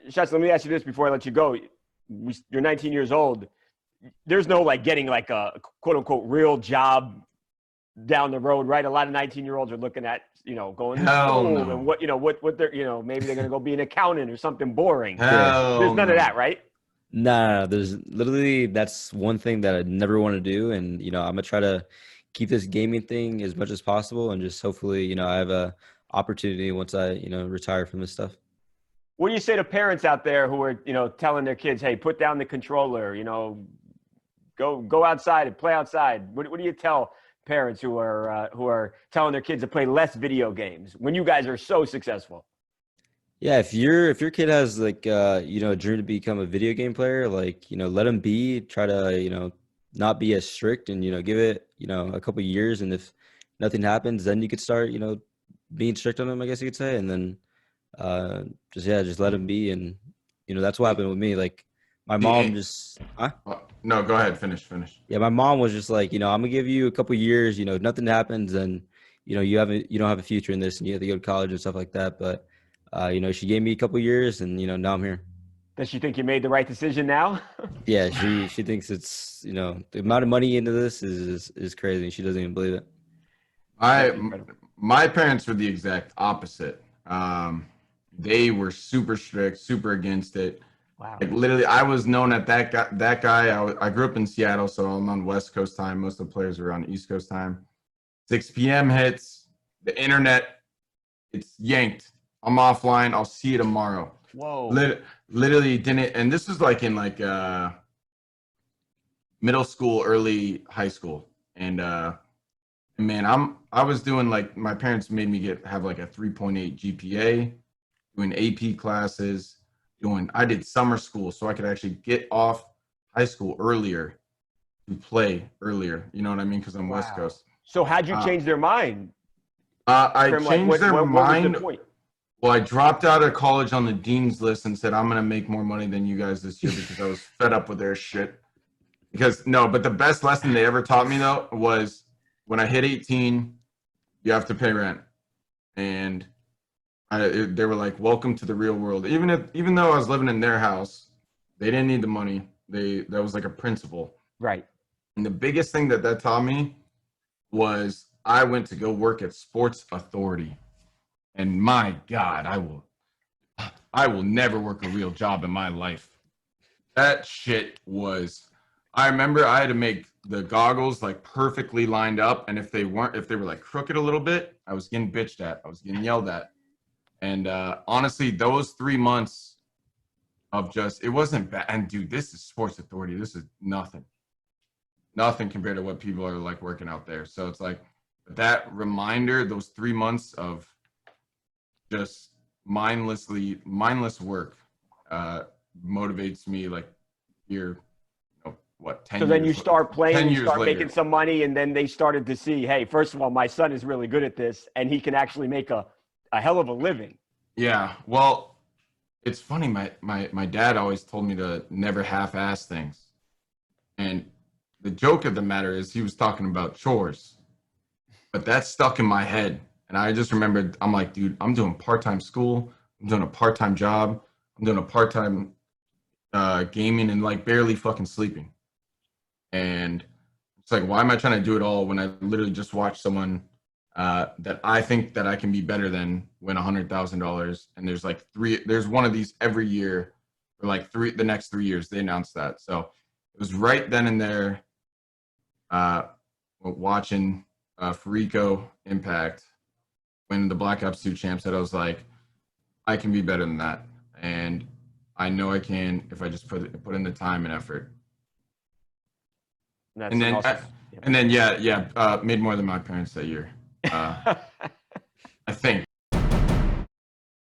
Shots, let me ask you this before I let you go. You're 19 years old. There's no like getting like a quote unquote real job down the road, right? A lot of 19-year-olds are looking at, going to Hell school no. and what they're, maybe they're going to go be an accountant or something boring. Yeah. There's Hell none of no. that, right? Nah, there's literally that's one thing that I never want to do, and I'm gonna try to keep this gaming thing as much as possible, and just hopefully, I have a opportunity once I, retire from this stuff. What do you say to parents out there who are, telling their kids, hey, put down the controller, go outside and play outside? What do you tell parents who are telling their kids to play less video games when you guys are so successful? Yeah, if your kid has like a dream to become a video game player, like, let them be, try to, not be as strict and, give it, a couple of years, and if nothing happens, then you could start, being strict on them, I guess you could say, and then just let them be. And that's what happened with me. Like my mom The, just huh? no, go ahead. Finish. Yeah, my mom was just like, I'm gonna give you a couple years, if nothing happens, then you don't have a future in this, and you have to go to college and stuff like that. But she gave me a couple years, and now I'm here. Does she think you made the right decision now? Yeah, she thinks it's, the amount of money into this is crazy. She doesn't even believe it. I my parents were the exact opposite. They were super strict, super against it. Wow. Like literally, I was known at that guy. I grew up in Seattle, so I'm on West Coast time. Most of the players were on East Coast time. 6 p.m. hits, the internet, it's yanked. I'm offline. I'll see you tomorrow. Whoa. Literally didn't, and this was like in middle school, early high school, and man, I was doing like my parents made me have like a 3.8 GPA, doing AP classes. I did summer school so I could actually get off high school earlier to play earlier. You know what I mean? Because I'm West Coast. So how'd you change their mind? I changed their what mind. was the point? Well, I dropped out of college on the dean's list and said I'm gonna make more money than you guys this year because I was fed up with their shit. But the best lesson they ever taught me though was when I hit 18, you have to pay rent, and they were like, "Welcome to the real world." Even though I was living in their house, they didn't need the money. That was like a principle. Right. And the biggest thing that taught me was I went to go work at Sports Authority, and my God, I will never work a real job in my life. That shit was. I remember I had to make the goggles like perfectly lined up, and if they were like crooked a little bit, I was getting bitched at. I was getting yelled at. And honestly, those 3 months of it wasn't bad. And dude, this is Sports Authority. This is nothing compared to what people are like working out there. So it's like that reminder, those 3 months of just mindless work motivates me like here, 10 so years. then you start playing, you start later. making some money, and then they started to see, hey, first of all, my son is really good at this, and he can actually make a hell of a living. Yeah, well, it's funny. My dad always told me to never half-ass things, and the joke of the matter is he was talking about chores, but that stuck in my head, and I just remembered. I'm like, dude, I'm doing part-time school, I'm doing a part-time job, I'm doing a part-time gaming, and like barely fucking sleeping, and it's like, why am I trying to do it all when I literally just watched someone that I think that I can be better than win $100,000, and there's one of these every year for like the next 3 years. They announced that, so it was right then and there. Watching Farico Impact win the Black Ops 2 champs, that I was like, I can be better than that, and I know I can if I just put in the time and effort. That's And then awesome. made more than my parents that year. I think.